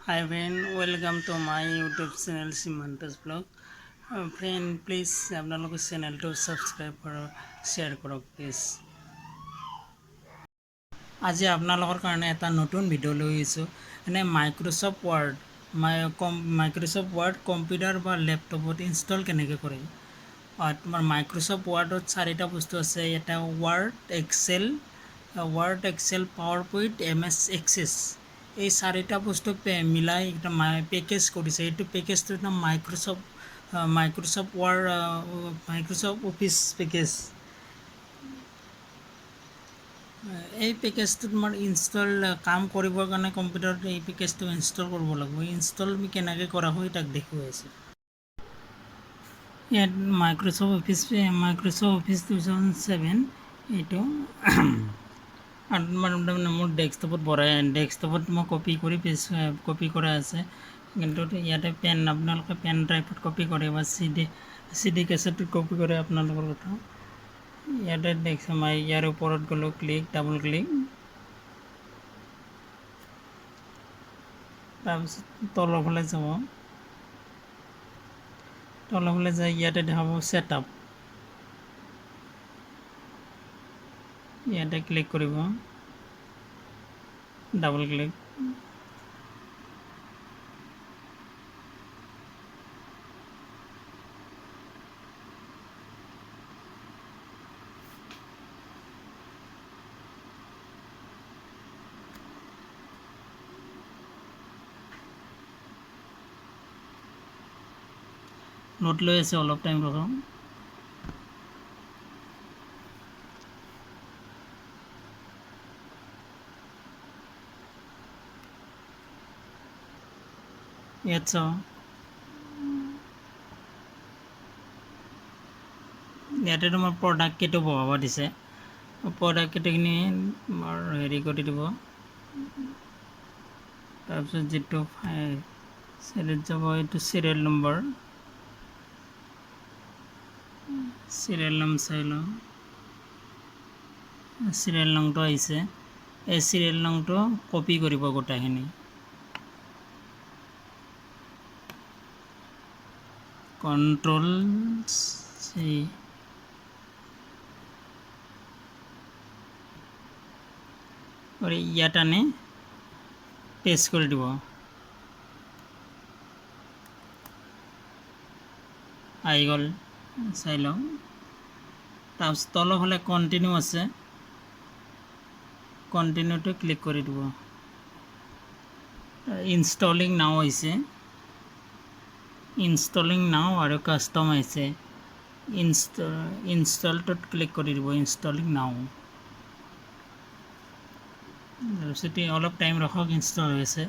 Hi friend, welcome to my YouTube channel Simanta's blog. Friend, please আপোনালোকৰ চেনেলটো subscribe কৰক, share কৰক please. আজি আপোনালোকৰ কাৰণে এটা নতুন ভিডিঅ' লৈ আহিছোঁ। মাইক্ৰ'ছফ্ট ৱাৰ্ড কম্পিউটাৰ বা লেপটপত ইনষ্টল কেনেকৈ কৰে। তোমাৰ মাইক্ৰ'ছফ্ট ৱাৰ্ডত চাৰিটা বস্তু আছে। এটা Word Excel, PowerPoint, MS Access. এই চাৰিটা বস্তু মিলাই একটা পেকেজ কৰিছে। এইটো পেকেজটোৰ নাম মাইক্ৰ'ছফ্ট অফিচ পেকেজ। এই পেকেজটো তোমাৰ ইনষ্টল কাম কৰিবৰ কাৰণে কম্পিউটাৰত এই পেকেজটো ইনষ্টল কৰিব লাগিব। ইনষ্টল কেনেকৈ কৰা হয় তাক দেখুৱাই আছোঁ। ইয়াত মাইক্ৰ'ছফ্ট অফিচ 2007 এইটো তাৰমানে মোৰ ডেস্কটপত মই কপি কৰা আছে। কিন্তু ইয়াতে আপোনালোকে পেন ড্ৰাইভত কপি কৰে বা CD কেছেটত কপি কৰে আপোনালোকৰ কথা। ইয়াতে মই ইয়াৰ ওপৰত গ'লোঁ, ডাবল ক্লিক, তাৰপিছত তলৰ ফালে যাব। যাই ইয়াতে দেখাব ছেটআপ, ইয়াতে ক্লিক কৰিব, ডাবল ক্লিক, নোট লৈ আছে, অলপ টাইম ৰখাম। ইয়াত চাওঁ, ইয়াতে তোমাৰ প্ৰডাক্ট কেইটো বহাব দিছে। প্ৰডাক্ট কেইটাখিনি হেৰি কৰি দিব। তাৰপিছত যিটো চেলত যাব এইটো চিৰিয়েল নম্বৰ চাই লওঁ। চিৰিয়েল নম্বৰটো আহিছে। এই চিৰিয়েল নম্বৰটো কপি কৰিব গোটেইখিনি। Ctrl+C, ইয়াত আনি পেষ্ট কৰি দিব। আহি গ'ল, চাই লওঁ। তাৰপিছত তলৰ ফালে কণ্টিনিউ আছে, কণ্টিনিউটো ক্লিক কৰি দিব। ইনষ্টলিং নাও হৈছে, ইনষ্টলিং নাও আৰু কাষ্টম আহিছে। ইনষ্টলটোত ক্লিক কৰি দিব, ইনষ্টলিং নাও। তাৰপিছত অলপ টাইম ৰখক, ইনষ্টল হৈছে।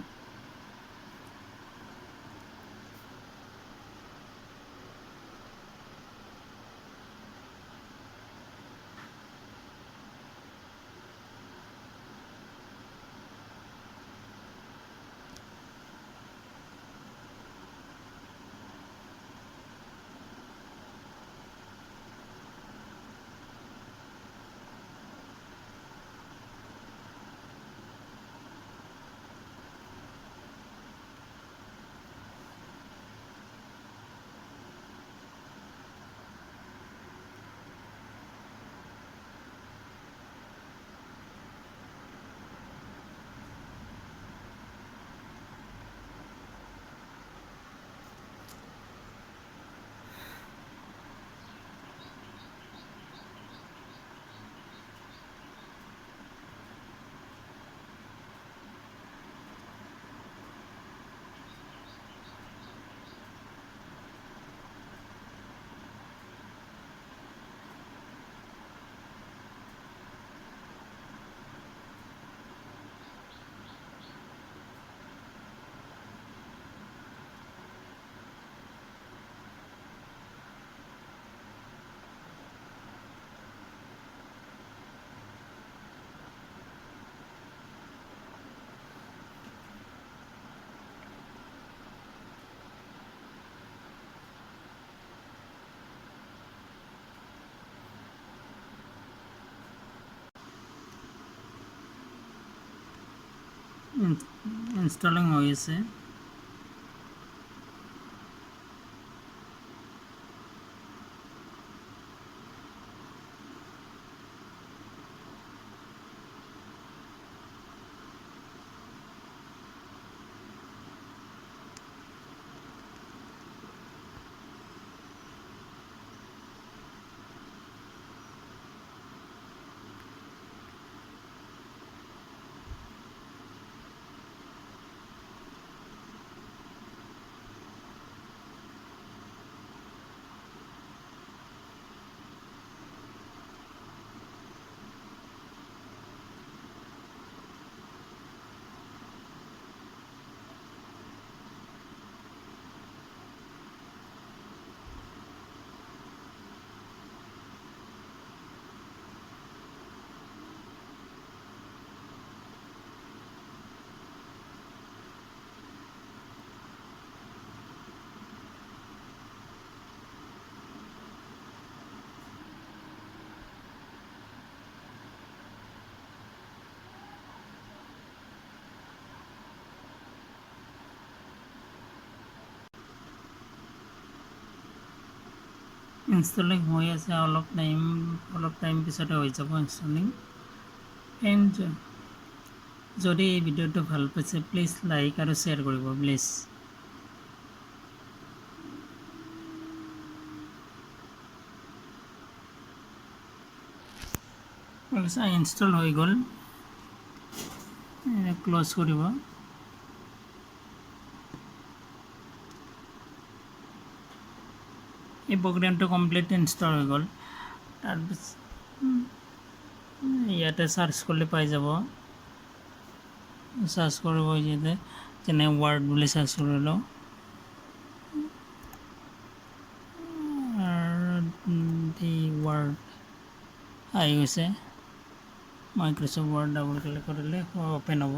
ইনষ্টলিং হৈ আছে। ইনষ্টলিং হৈ আছে, অলপ টাইম পিছতে হৈ যাব ইনষ্টলিং। এণ্ড যদি এই ভিডিঅ'টো ভাল পাইছে প্লিজ লাইক আৰু শ্বেয়াৰ কৰিব প্লিজ। ইনষ্টল হৈ গ'ল, ক্ল'জ কৰিব। এই প্ৰগ্ৰেমটো কমপ্লিট ইনষ্টল হৈ গ'ল। তাৰপিছত ইয়াতে চাৰ্চ কৰিলে পাই যাব। চাৰ্চ কৰিব ইয়াতে যেনে ৱাৰ্ড বুলি চাৰ্চ কৰিলোঁ, দি ৱাৰ্ড আহি গৈছে। মাইক্ৰ'ছফ্ট ৱাৰ্ড ডাবল ক্লিক কৰিলে অ'পেন হ'ব।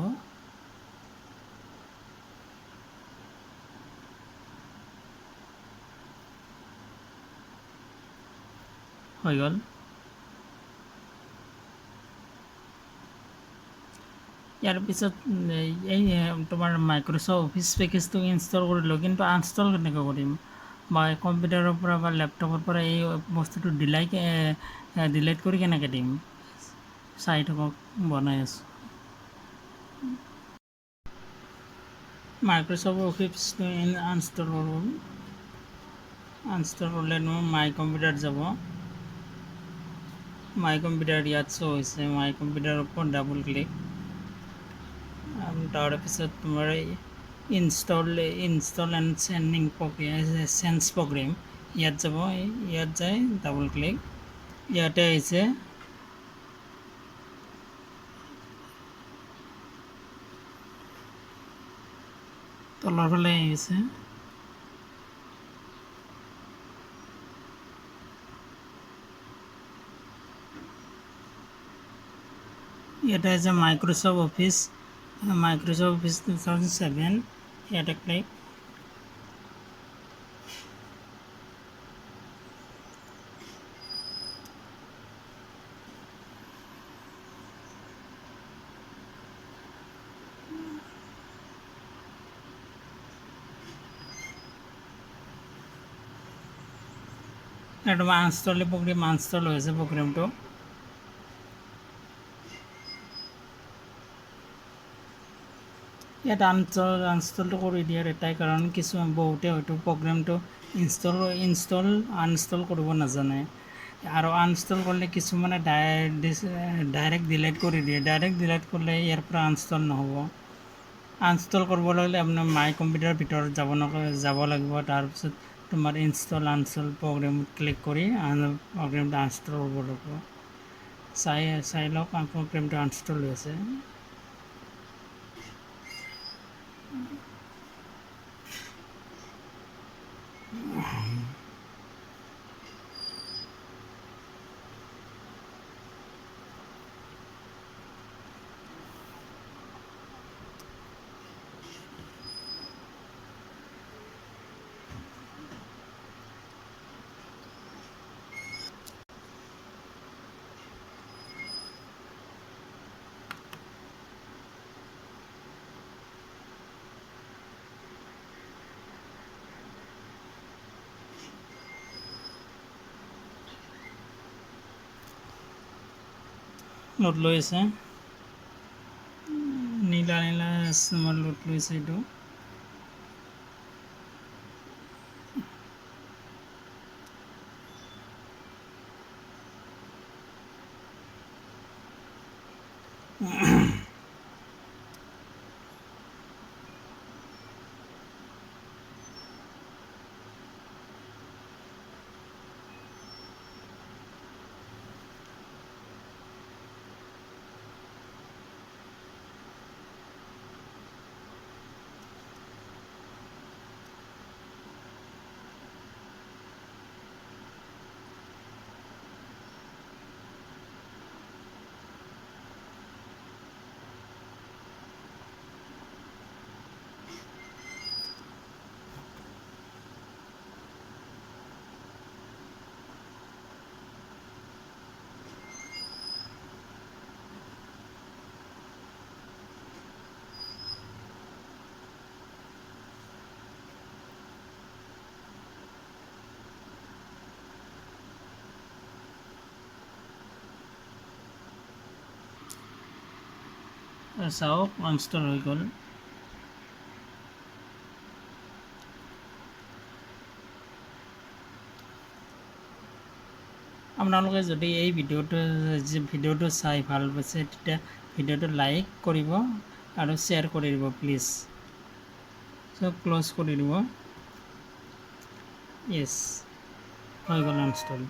হৈ গ'ল। ইয়াৰ পিছত এই তোমাৰ মাইক্ৰ'ছফ্ট অফিচ পেকেজটো ইনষ্টল কৰিলোঁ, কিন্তু আনষ্টল কেনেকৈ কৰিম? বা কম্পিউটাৰৰ পৰা বা লেপটপৰ পৰা এই বস্তুটো ডিলিট কৰি কেনেকৈ দিম? চাই থাকক, বনাই আছোঁ। মাইক্ৰ'ছফ্ট অফিচটো আনষ্টল কৰোঁ। আনষ্টল কৰিলে মাই কম্পিউটাৰ যাব। মাই কম্পিউটাৰ ইয়াত শ্ব' হৈছে। মাই কম্পিউটাৰৰ ওপৰত ডাবল ক্লিক। তাৰপিছত তোমাৰ ইনষ্টল এণ্ড চেঞ্জ প্ৰগ্ৰেম ইয়াত যাব। ইয়াত যায় ডাবল ক্লিক। ইয়াতে আহিছে তলৰ ফালে আহিছে। ইয়াতে আছে মাইক্ৰ'ছফ্ট অফিচ 2007, ইয়াতে ক্লিক। এটা আনষ্টল হৈছে প্ৰগ্ৰেমটো। ইয়াত আনষ্টলটো কৰি দিয়াৰ এটাই কাৰণ, বহুতে হয়তো প্ৰগ্ৰেমটো আনষ্টল কৰিব নাজানে, আৰু আনষ্টল কৰিলে কিছুমানে ডাইৰেক্ট ডিলিট কৰি দিয়ে। ডাইৰেক্ট ডিলিট কৰিলে ইয়াৰ পৰা আনষ্টল নহ'ব। আনষ্টল কৰিব লাগিলে আপোনাৰ মাই কম্পিউটাৰৰ ভিতৰত যাব লাগিব। তাৰপিছত তোমাৰ আনষ্টল প্ৰগ্ৰেমত ক্লিক কৰি প্ৰগ্ৰেমটো আনষ্টল কৰিব লাগিব। চাই লওক প্ৰগ্ৰেমটো আনষ্টল হৈছে। লোড লৈ আছে, নীলা তোমাৰ লোড লৈছে এইটো। চাওক ইনষ্টল হৈ গ'ল। আপোনালোকে যদি এই ভিডিঅ'টো চাই ভাল পাইছে তেতিয়া ভিডিঅ'টো লাইক কৰিব আৰু শ্বেয়াৰ কৰি দিব প্লিজ। চব ক্ল'জ কৰি দিব। য়েছ, হৈ গ'ল ইনষ্টল।